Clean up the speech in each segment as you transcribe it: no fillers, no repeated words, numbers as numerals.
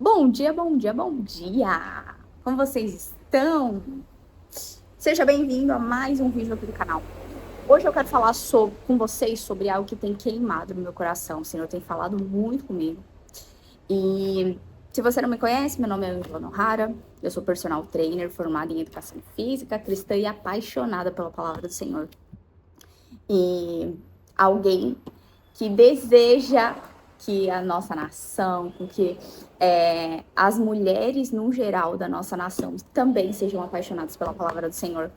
Bom dia, bom dia, bom dia! Como vocês estão? Seja bem-vindo a mais um vídeo aqui do canal. Hoje eu quero falar com vocês sobre algo que tem queimado no meu coração. O Senhor tem falado muito comigo. E se você não me conhece, meu nome é Angela Nohara. Eu sou personal trainer, formada em educação física, cristã e apaixonada pela palavra do Senhor. E alguém que deseja que a nossa nação, que as mulheres no geral da nossa nação também sejam apaixonadas pela palavra do Senhor.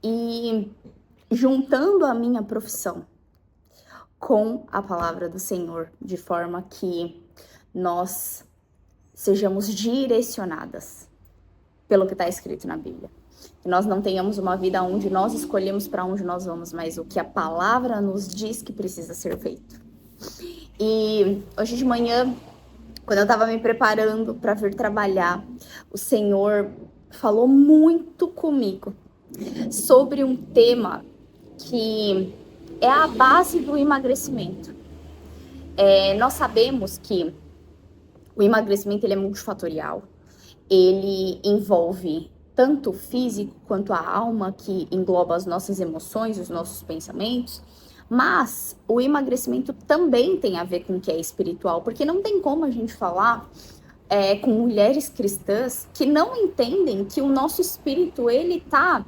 E juntando a minha profissão com a palavra do Senhor, de forma que nós sejamos direcionadas pelo que está escrito na Bíblia. Que nós não tenhamos uma vida onde nós escolhemos para onde nós vamos, mas o que a palavra nos diz que precisa ser feito. E hoje de manhã, quando eu estava me preparando para vir trabalhar, o Senhor falou muito comigo sobre um tema que é a base do emagrecimento. Nós sabemos que o emagrecimento ele é multifatorial, ele envolve tanto o físico quanto a alma, que engloba as nossas emoções, os nossos pensamentos, mas o emagrecimento também tem a ver com o que é espiritual, porque não tem como a gente falar com mulheres cristãs que não entendem que o nosso espírito, ele está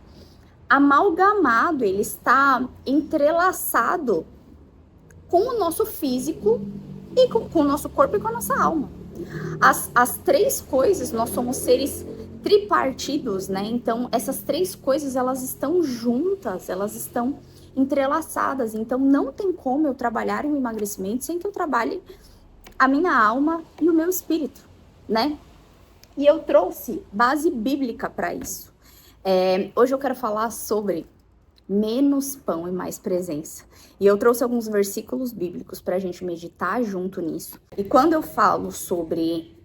amalgamado, ele está entrelaçado com o nosso físico e com o nosso corpo e com a nossa alma. As três coisas, nós somos seres tripartidos, né? Então, essas três coisas, elas estão juntas, elas estão entrelaçadas. Então, não tem como eu trabalhar o emagrecimento sem que eu trabalhe a minha alma e o meu espírito, né? E eu trouxe base bíblica para isso. Hoje eu quero falar sobre menos pão e mais presença. E eu trouxe alguns versículos bíblicos para a gente meditar junto nisso. E quando eu falo sobre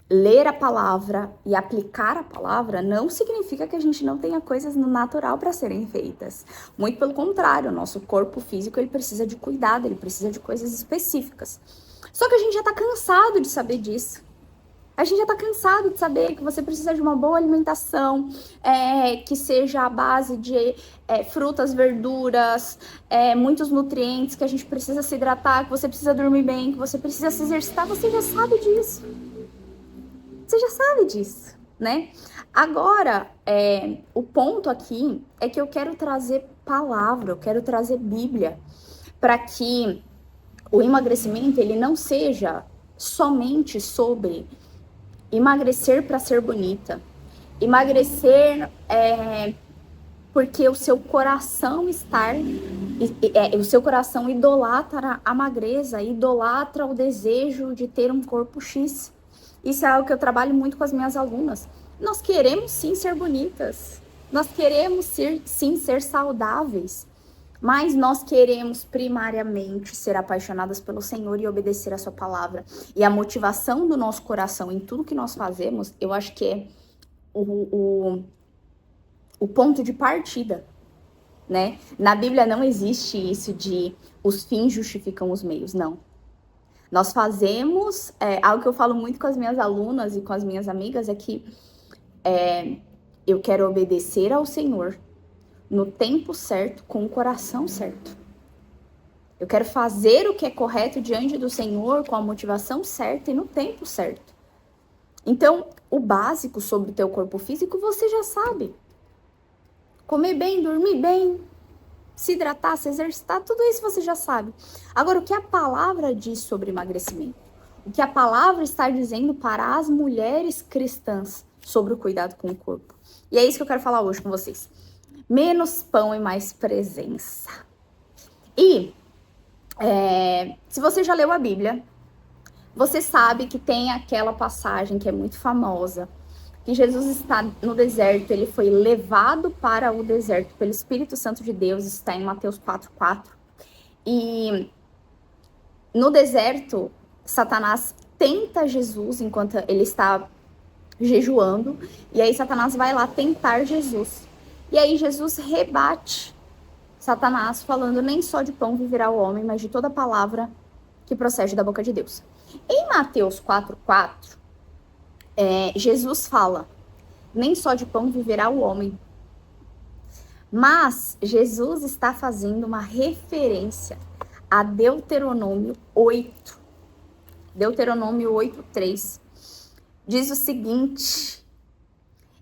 ler a palavra e aplicar a palavra, não significa que a gente não tenha coisas no natural para serem feitas. Muito pelo contrário, o nosso corpo físico ele precisa de cuidado, ele precisa de coisas específicas. Só que a gente já está cansado de saber disso. A gente já tá cansado de saber que você precisa de uma boa alimentação, que seja a base de frutas, verduras, muitos nutrientes, que a gente precisa se hidratar, que você precisa dormir bem, que você precisa se exercitar. Você já sabe disso. Você já sabe disso, né? Agora, o ponto aqui é que eu quero trazer palavra, eu quero trazer Bíblia, para que o emagrecimento ele não seja somente sobre emagrecer para ser bonita, emagrecer porque o seu coração o seu coração idolatra a magreza, idolatra o desejo de ter um corpo X. Isso é algo que eu trabalho muito com as minhas alunas. Nós queremos sim ser bonitas, nós queremos sim ser saudáveis, mas nós queremos primariamente ser apaixonadas pelo Senhor e obedecer a sua palavra. E a motivação do nosso coração em tudo que nós fazemos, eu acho que é o ponto de partida, né? Na Bíblia não existe isso de os fins justificam os meios, não. Nós fazemos, algo que eu falo muito com as minhas alunas e com as minhas amigas, é que eu quero obedecer ao Senhor no tempo certo, com o coração certo. Eu quero fazer o que é correto diante do Senhor, com a motivação certa e no tempo certo. Então, o básico sobre o teu corpo físico, você já sabe. Comer bem, dormir bem, se hidratar, se exercitar, tudo isso você já sabe. Agora, o que a palavra diz sobre emagrecimento? O que a palavra está dizendo para as mulheres cristãs sobre o cuidado com o corpo? E é isso que eu quero falar hoje com vocês. Menos pão e mais presença. E se você já leu a Bíblia, você sabe que tem aquela passagem que é muito famosa, que Jesus está no deserto, ele foi levado para o deserto pelo Espírito Santo de Deus, está em Mateus 4:4. E no deserto, Satanás tenta Jesus enquanto ele está jejuando, e aí Satanás vai lá tentar Jesus. E aí Jesus rebate Satanás falando nem só de pão viverá o homem, mas de toda palavra que procede da boca de Deus. Em Mateus 4,4, Jesus fala: nem só de pão viverá o homem. Mas Jesus está fazendo uma referência a Deuteronômio 8. Deuteronômio 8,3. Diz o seguinte: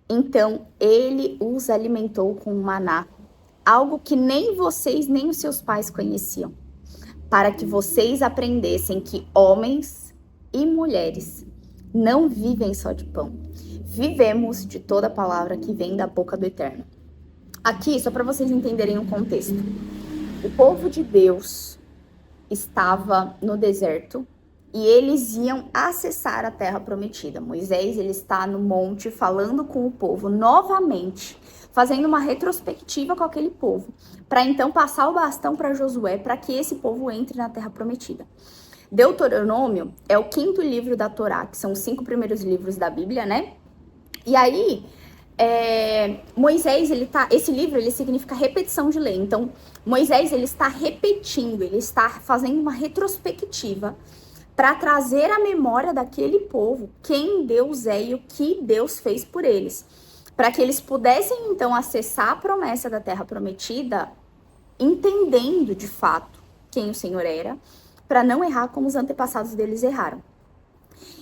então ele os alimentou com maná, algo que nem vocês nem os seus pais conheciam, para que vocês aprendessem que homens e mulheres não vivem só de pão, vivemos de toda palavra que vem da boca do Eterno. Aqui, só para vocês entenderem o contexto, o povo de Deus estava no deserto e eles iam acessar a terra prometida. Moisés, ele está no monte falando com o povo novamente, fazendo uma retrospectiva com aquele povo, para então passar o bastão para Josué, para que esse povo entre na terra prometida. Deuteronômio é o 5º livro da Torá, que são os 5 primeiros livros da Bíblia, né? E aí, Moisés, esse livro, ele significa repetição de lei. Então, Moisés, ele está repetindo, ele está fazendo uma retrospectiva para trazer à memória daquele povo quem Deus é e o que Deus fez por eles, para que eles pudessem, então, acessar a promessa da terra prometida, entendendo, de fato, quem o Senhor era, para não errar como os antepassados deles erraram.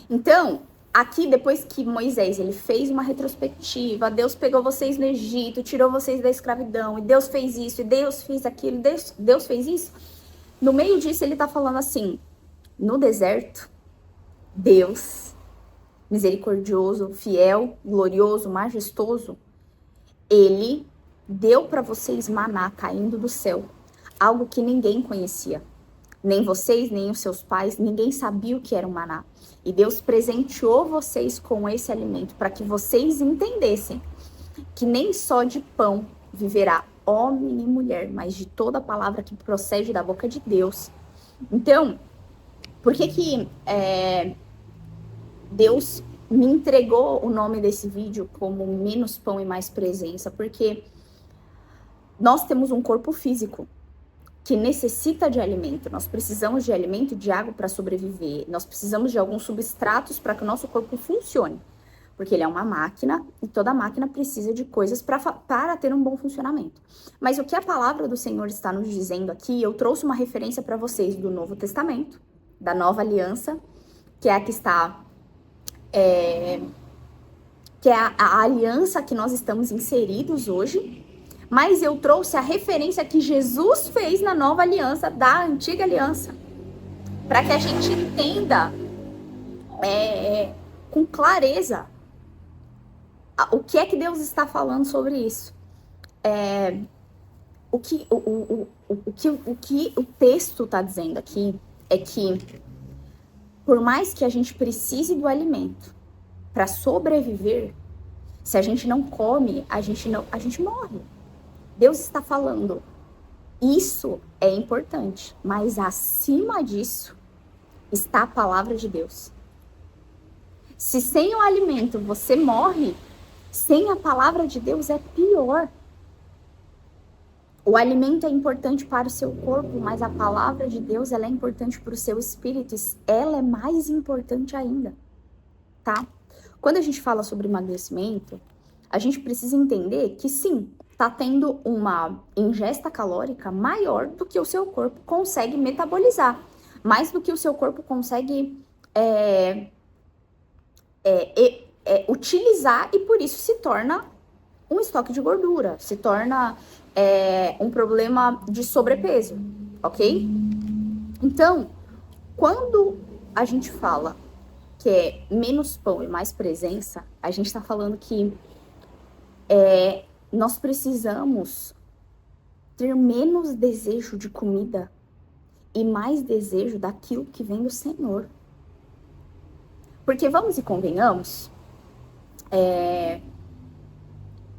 Então, aqui, depois que Moisés, ele fez uma retrospectiva, Deus pegou vocês no Egito, tirou vocês da escravidão, e Deus fez isso, e Deus fez aquilo, Deus fez isso. No meio disso, ele tá falando assim: no deserto, Deus, misericordioso, fiel, glorioso, majestoso, ele deu para vocês maná caindo do céu, algo que ninguém conhecia. Nem vocês, nem os seus pais, ninguém sabia o que era um maná. E Deus presenteou vocês com esse alimento para que vocês entendessem que nem só de pão viverá homem e mulher, mas de toda a palavra que procede da boca de Deus. Então, por que Deus me entregou o nome desse vídeo como menos pão e mais presença? Porque nós temos um corpo físico que necessita de alimento. Nós precisamos de alimento e de água para sobreviver. Nós precisamos de alguns substratos para que o nosso corpo funcione. Porque ele é uma máquina e toda máquina precisa de coisas para ter um bom funcionamento. Mas o que a palavra do Senhor está nos dizendo aqui, eu trouxe uma referência para vocês do Novo Testamento, da Nova Aliança, que é a que está... que é a aliança que nós estamos inseridos hoje. Mas eu trouxe a referência que Jesus fez na nova aliança, da antiga aliança. Para que a gente entenda com clareza o que é que Deus está falando sobre isso. O que o texto está dizendo aqui é que, por mais que a gente precise do alimento para sobreviver, se a gente não come, a gente morre. Deus está falando, isso é importante, mas acima disso está a palavra de Deus. Se sem o alimento você morre, sem a palavra de Deus é pior. O alimento é importante para o seu corpo, mas a palavra de Deus, ela é importante para o seu espírito, ela é mais importante ainda, tá? Quando a gente fala sobre emagrecimento, a gente precisa entender que sim, está tendo uma ingesta calórica maior do que o seu corpo consegue metabolizar, mais do que o seu corpo consegue utilizar, e por isso se torna um estoque de gordura, se torna um problema de sobrepeso, ok? Então, quando a gente fala que é menos pão e mais presença, a gente está falando que nós precisamos ter menos desejo de comida e mais desejo daquilo que vem do Senhor. Porque vamos e convenhamos,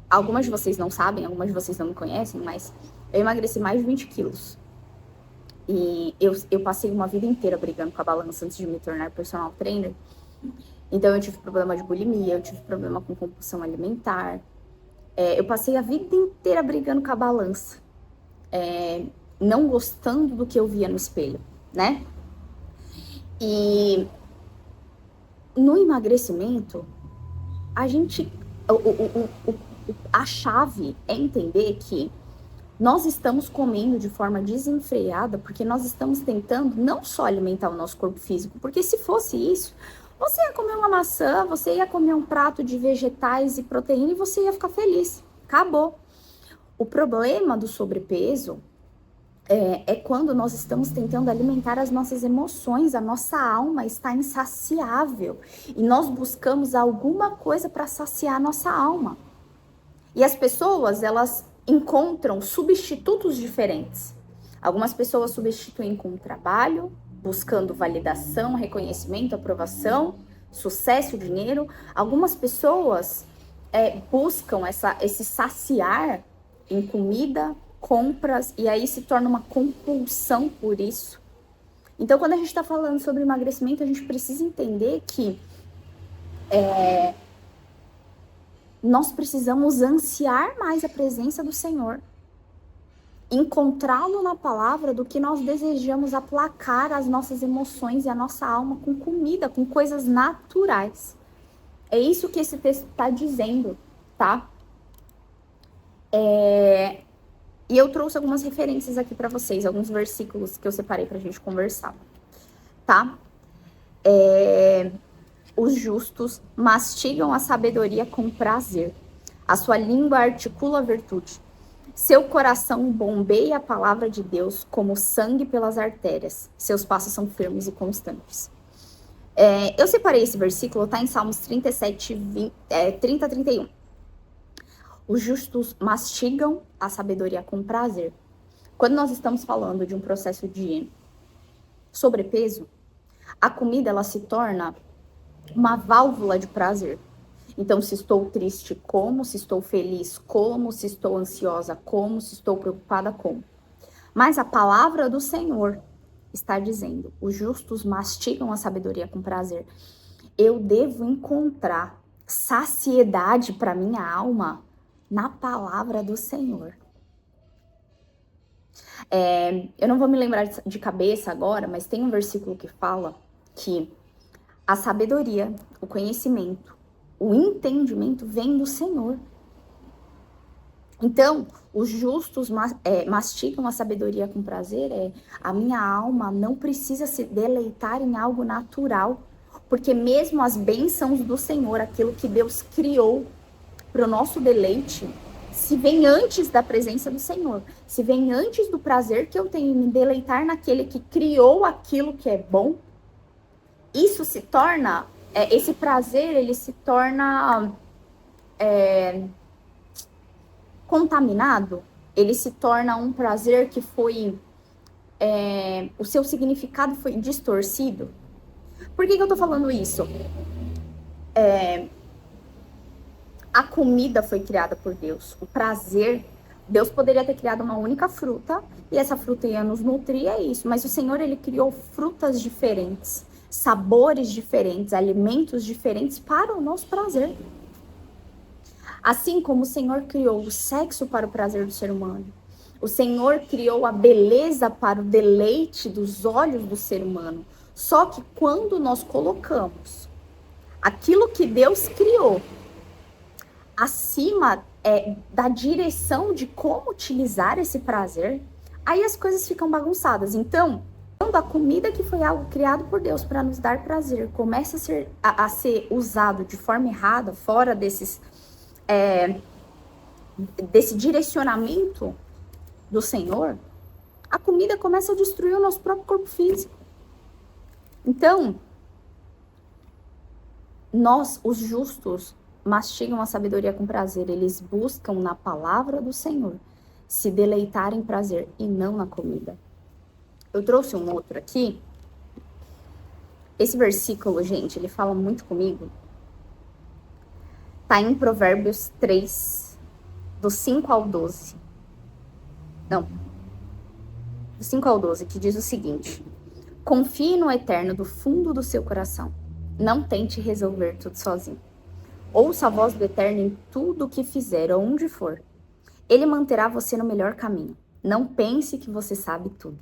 algumas de vocês não sabem, algumas de vocês não me conhecem, mas eu emagreci mais de 20 quilos. E eu passei uma vida inteira brigando com a balança antes de me tornar personal trainer. Então eu tive problema de bulimia, eu tive problema com compulsão alimentar. Eu passei a vida inteira brigando com a balança, não gostando do que eu via no espelho, né? E no emagrecimento, a gente, a chave é entender que nós estamos comendo de forma desenfreada porque nós estamos tentando não só alimentar o nosso corpo físico, porque se fosse isso, você ia comer uma maçã, você ia comer um prato de vegetais e proteína e você ia ficar feliz. Acabou. O problema do sobrepeso é quando nós estamos tentando alimentar as nossas emoções, a nossa alma está insaciável e nós buscamos alguma coisa para saciar a nossa alma. E as pessoas, elas encontram substitutos diferentes. Algumas pessoas substituem com o trabalho, buscando validação, reconhecimento, aprovação, sucesso, dinheiro. Algumas pessoas buscam esse saciar em comida, compras, e aí se torna uma compulsão por isso. Então, quando a gente está falando sobre emagrecimento, a gente precisa entender que nós precisamos ansiar mais a presença do Senhor, encontrá-lo na palavra do que nós desejamos aplacar as nossas emoções e a nossa alma com comida, com coisas naturais. É isso que esse texto está dizendo, tá? E eu trouxe algumas referências aqui para vocês, alguns versículos que eu separei para a gente conversar, tá? Os justos mastigam a sabedoria com prazer. A sua língua articula a virtude. Seu coração bombeia a palavra de Deus como sangue pelas artérias. Seus passos são firmes e constantes. Eu separei esse versículo, tá em Salmos 37, 30 a 31. Os justos mastigam a sabedoria com prazer. Quando nós estamos falando de um processo de sobrepeso, a comida ela se torna uma válvula de prazer. Então, se estou triste, como, se estou feliz, como, se estou ansiosa, como, se estou preocupada, como. Mas a palavra do Senhor está dizendo, os justos mastigam a sabedoria com prazer. Eu devo encontrar saciedade para minha alma na palavra do Senhor. Eu não vou me lembrar de cabeça agora, mas tem um versículo que fala que a sabedoria, o conhecimento, o entendimento vem do Senhor. Então, os justos mastigam a sabedoria com prazer. A minha alma não precisa se deleitar em algo natural, porque mesmo as bênçãos do Senhor, aquilo que Deus criou para o nosso deleite, se vem antes da presença do Senhor, se vem antes do prazer que eu tenho em me deleitar naquele que criou aquilo que é bom, isso se torna, esse prazer, ele se torna contaminado, ele se torna um prazer que foi, o seu significado foi distorcido. Por que eu tô falando isso? A comida foi criada por Deus, o prazer, Deus poderia ter criado uma única fruta, e essa fruta ia nos nutrir, é isso, mas o Senhor, ele criou frutas diferentes, sabores diferentes, alimentos diferentes para o nosso prazer. Assim como o Senhor criou o sexo para o prazer do ser humano, o Senhor criou a beleza para o deleite dos olhos do ser humano. Só que quando nós colocamos aquilo que Deus criou acima da direção de como utilizar esse prazer, aí as coisas ficam bagunçadas. Então, quando a comida que foi algo criado por Deus para nos dar prazer começa a ser usado de forma errada, fora desse direcionamento do Senhor, a comida começa a destruir o nosso próprio corpo físico. Então, nós, os justos, mastigam a sabedoria com prazer. Eles buscam na palavra do Senhor se deleitar em prazer e não na comida. Eu trouxe um outro aqui. Esse versículo, gente, ele fala muito comigo. Tá em Provérbios 3, do 5 ao 12. Não. Do 5 ao 12, que diz o seguinte: confie no Eterno do fundo do seu coração. Não tente resolver tudo sozinho. Ouça a voz do Eterno em tudo o que fizer, onde for. Ele manterá você no melhor caminho. Não pense que você sabe tudo.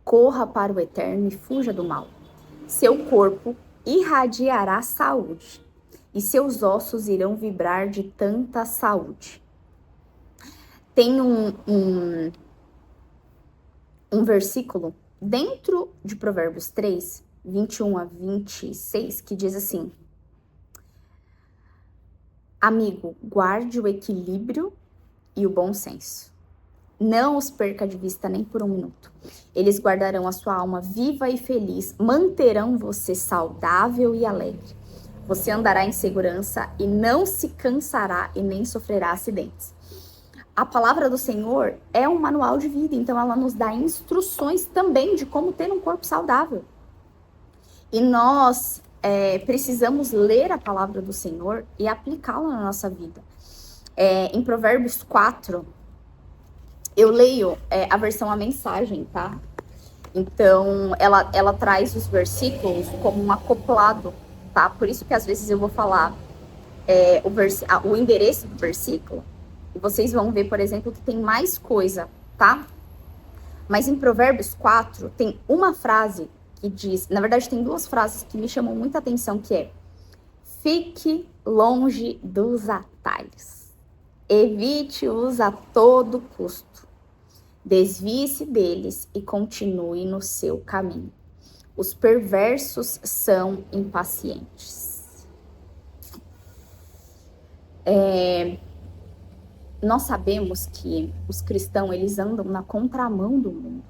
Corra para o Eterno e fuja do mal. Seu corpo irradiará saúde, e seus ossos irão vibrar de tanta saúde. Tem um versículo dentro de Provérbios 3, 21 a 26, que diz assim: amigo, guarde o equilíbrio e o bom senso. Não os perca de vista nem por um minuto. Eles guardarão a sua alma viva e feliz, manterão você saudável e alegre. Você andará em segurança e não se cansará e nem sofrerá acidentes. A palavra do Senhor é um manual de vida, então ela nos dá instruções também de como ter um corpo saudável. E nós precisamos ler a palavra do Senhor e aplicá-la na nossa vida. Em Provérbios 4, eu leio a versão A Mensagem, tá? Então, ela traz os versículos como um acoplado, tá? Por isso que às vezes eu vou falar o endereço do versículo, e vocês vão ver, por exemplo, que tem mais coisa, tá? Mas em Provérbios 4, tem uma frase que diz... Na verdade, tem duas frases que me chamam muita atenção, que é: fique longe dos atalhos. Evite-os a todo custo. Desvie-se deles e continue no seu caminho. Os perversos são impacientes. Nós sabemos que os cristãos, eles andam na contramão do mundo.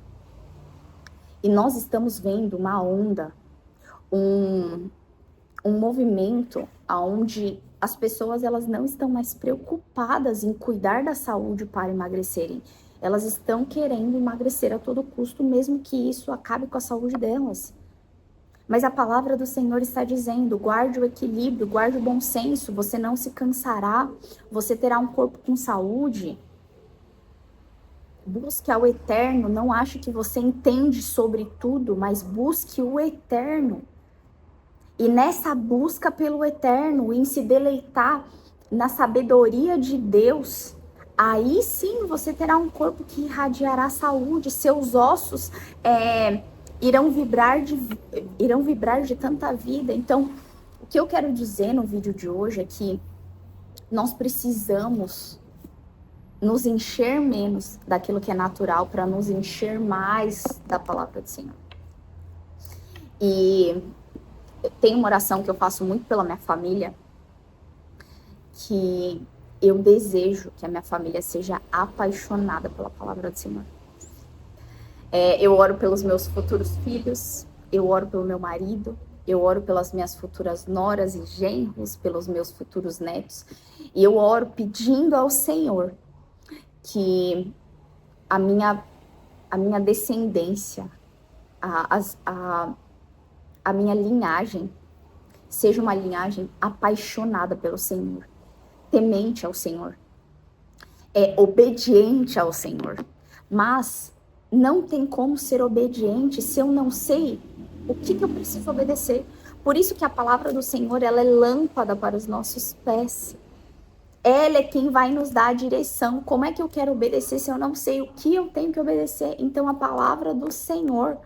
E nós estamos vendo uma onda, um movimento onde as pessoas, elas não estão mais preocupadas em cuidar da saúde para emagrecerem. Elas estão querendo emagrecer a todo custo, mesmo que isso acabe com a saúde delas. Mas a palavra do Senhor está dizendo: guarde o equilíbrio, guarde o bom senso, você não se cansará, você terá um corpo com saúde. Busque ao eterno, não ache que você entende sobre tudo, mas busque o eterno. E nessa busca pelo eterno, em se deleitar na sabedoria de Deus, aí sim você terá um corpo que irradiará saúde, seus ossos irão vibrar de tanta vida. Então, o que eu quero dizer no vídeo de hoje é que nós precisamos nos encher menos daquilo que é natural para nos encher mais da palavra do Senhor. E tem uma oração que eu faço muito pela minha família, que eu desejo que a minha família seja apaixonada pela palavra do Senhor. Eu oro pelos meus futuros filhos, eu oro pelo meu marido, eu oro pelas minhas futuras noras e genros, pelos meus futuros netos. E eu oro pedindo ao Senhor que a minha descendência, a minha linhagem, seja uma linhagem apaixonada pelo Senhor, temente ao Senhor, obediente ao Senhor. Mas não tem como ser obediente se eu não sei o que eu preciso obedecer. Por isso que a palavra do Senhor, ela é lâmpada para os nossos pés. Ela é quem vai nos dar a direção. Como é que eu quero obedecer se eu não sei o que eu tenho que obedecer? Então a palavra do Senhor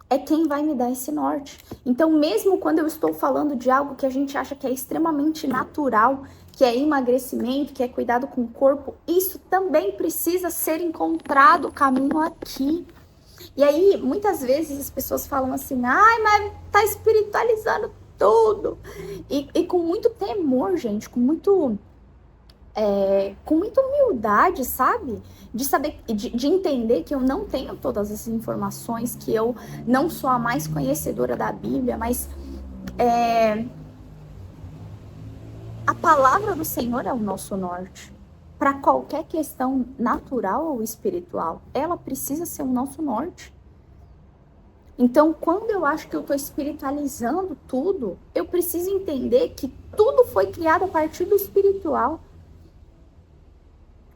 é quem vai me dar esse norte. Então, mesmo quando eu estou falando de algo que a gente acha que é extremamente natural, que é emagrecimento, que é cuidado com o corpo, isso também precisa ser encontrado o caminho aqui. E aí, muitas vezes as pessoas falam assim: ai, mas tá espiritualizando tudo. E com muito temor, gente, com muita humildade, sabe? De saber, de entender que eu não tenho todas essas informações, que eu não sou a mais conhecedora da Bíblia, mas a palavra do Senhor é o nosso norte. Para qualquer questão natural ou espiritual, ela precisa ser o nosso norte. Então, quando eu acho que eu estou espiritualizando tudo, eu preciso entender que tudo foi criado a partir do espiritual.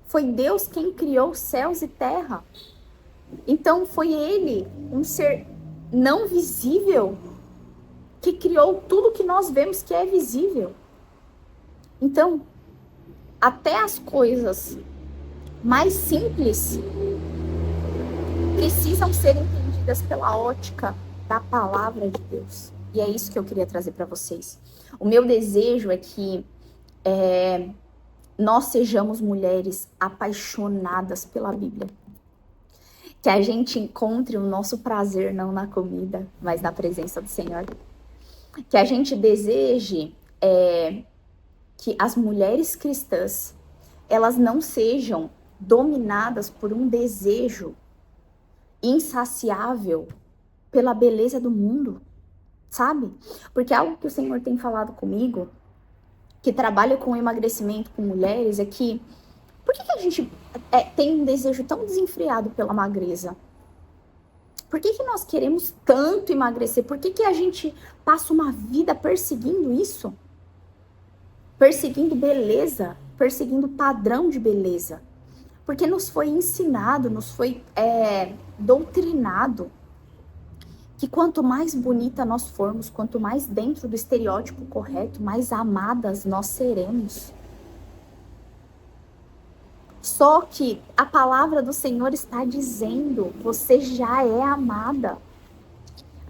Foi Deus quem criou céus e terra. Então, foi Ele, um ser não visível, que criou tudo que nós vemos que é visível. Então, até as coisas mais simples precisam ser entendidas pela ótica da palavra de Deus. E é isso que eu queria trazer para vocês. O meu desejo é que nós sejamos mulheres apaixonadas pela Bíblia. Que a gente encontre o nosso prazer não na comida, mas na presença do Senhor. Que a gente deseje que as mulheres cristãs, elas não sejam dominadas por um desejo insaciável pela beleza do mundo, sabe? Porque algo que o Senhor tem falado comigo, que trabalha com emagrecimento com mulheres, é que por que a gente tem um desejo tão desenfreado pela magreza? Por que nós queremos tanto emagrecer? Por que a gente passa uma vida perseguindo isso? Perseguindo beleza, perseguindo padrão de beleza. Porque nos foi ensinado, nos foi doutrinado que quanto mais bonita nós formos, quanto mais dentro do estereótipo correto, mais amadas nós seremos. Só que a palavra do Senhor está dizendo, você já é amada.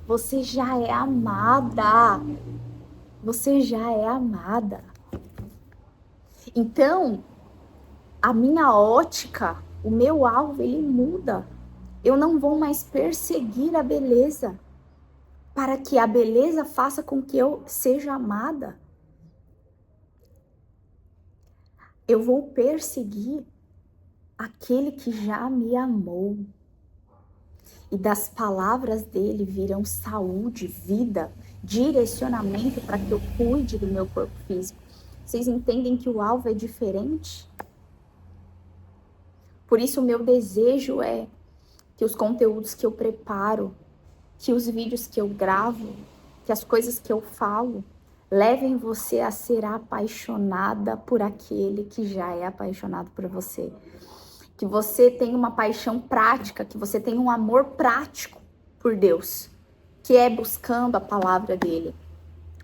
Você já é amada. Você já é amada. Então, a minha ótica, o meu alvo, ele muda. Eu não vou mais perseguir a beleza, para que a beleza faça com que eu seja amada. Eu vou perseguir aquele que já me amou. E das palavras dele virão saúde, vida, direcionamento para que eu cuide do meu corpo físico. Vocês entendem que o alvo é diferente? Por isso o meu desejo é que os conteúdos que eu preparo, que os vídeos que eu gravo, que as coisas que eu falo, levem você a ser apaixonada por aquele que já é apaixonado por você. Que você tenha uma paixão prática, que você tenha um amor prático por Deus, que é buscando a palavra dele,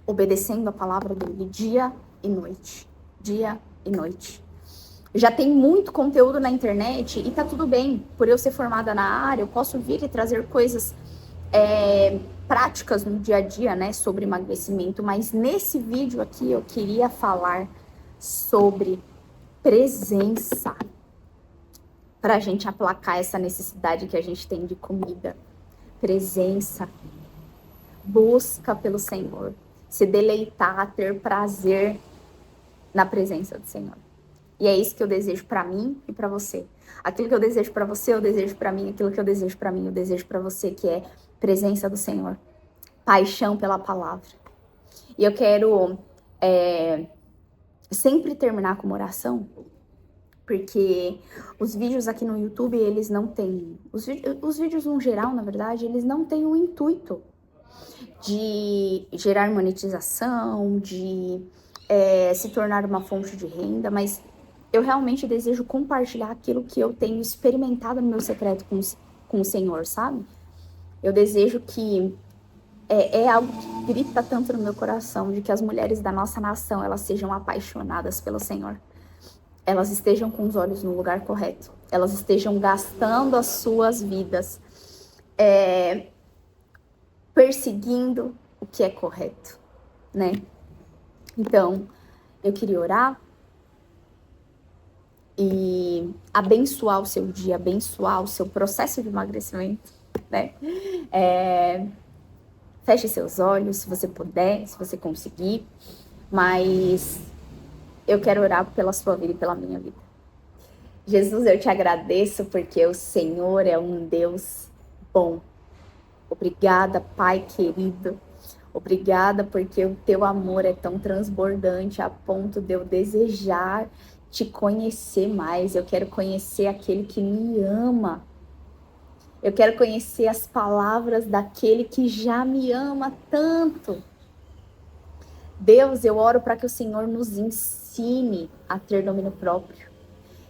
obedecendo a palavra dele dia e noite, dia e noite. Já tem muito conteúdo na internet e tá tudo bem. Por eu ser formada na área, eu posso vir e trazer coisas práticas no dia a dia, né, sobre emagrecimento. Mas nesse vídeo aqui eu queria falar sobre presença, para a gente aplacar essa necessidade que a gente tem de comida. Presença. Busca pelo Senhor. Se deleitar, ter prazer na presença do Senhor. E é isso que eu desejo para mim e para você. Aquilo que eu desejo para você, eu desejo para mim. Aquilo que eu desejo para mim, eu desejo para você, que é presença do Senhor. Paixão pela palavra. E eu quero sempre terminar com uma oração, porque os vídeos aqui no YouTube, eles não têm... Os vídeos no geral, na verdade, eles não têm o intuito de gerar monetização, de se tornar uma fonte de renda, mas eu realmente desejo compartilhar aquilo que eu tenho experimentado no meu secreto com o Senhor, sabe? Eu desejo que... É algo que grita tanto no meu coração, de que as mulheres da nossa nação, elas sejam apaixonadas pelo Senhor. Elas estejam com os olhos no lugar correto. Elas estejam gastando as suas vidas perseguindo o que é correto, né? Então, eu queria orar e abençoar o seu dia, abençoar o seu processo de emagrecimento, né? Feche seus olhos, se você puder, se você conseguir, mas eu quero orar pela sua vida e pela minha vida. Jesus, eu te agradeço porque o Senhor é um Deus bom. Obrigada, Pai querido. Obrigada porque o teu amor é tão transbordante a ponto de eu desejar te conhecer mais. Eu quero conhecer aquele que me ama. Eu quero conhecer as palavras daquele que já me ama tanto. Deus, eu oro para que o Senhor nos ensine a ter domínio próprio.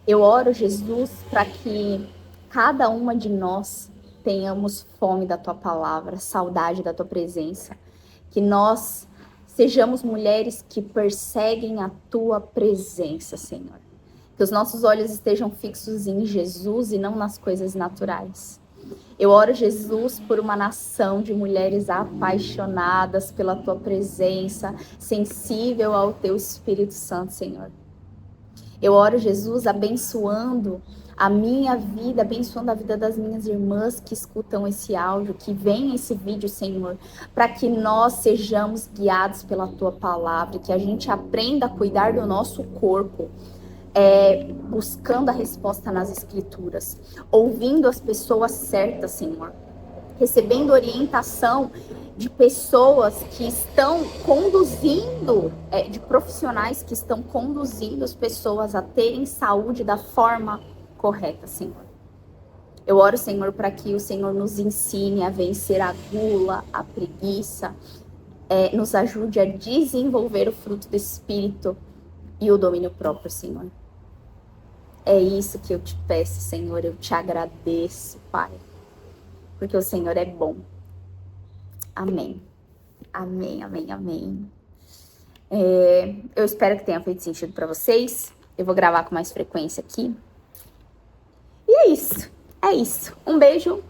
Eu oro, Jesus, para que cada uma de nós tenhamos fome da tua palavra, saudade da tua presença. Que nós sejamos mulheres que perseguem a tua presença, Senhor. Que os nossos olhos estejam fixos em Jesus e não nas coisas naturais. Eu oro, Jesus, por uma nação de mulheres apaixonadas pela tua presença, sensível ao teu Espírito Santo, Senhor. Eu oro, Jesus, abençoando a minha vida, abençoando a vida das minhas irmãs que escutam esse áudio, que veem esse vídeo, Senhor, para que nós sejamos guiados pela tua palavra, que a gente aprenda a cuidar do nosso corpo, buscando a resposta nas escrituras, ouvindo as pessoas certas, Senhor, recebendo orientação de pessoas que estão conduzindo, de profissionais que estão conduzindo as pessoas a terem saúde da forma correta, Senhor. Eu oro, Senhor, para que o Senhor nos ensine a vencer a gula, a preguiça, nos ajude a desenvolver o fruto do Espírito e o domínio próprio, Senhor. É isso que eu te peço, Senhor, eu te agradeço, Pai, porque o Senhor é bom. Amém. Amém, amém, amém. Eu espero que tenha feito sentido para vocês. Eu vou gravar com mais frequência aqui. E é isso. Um beijo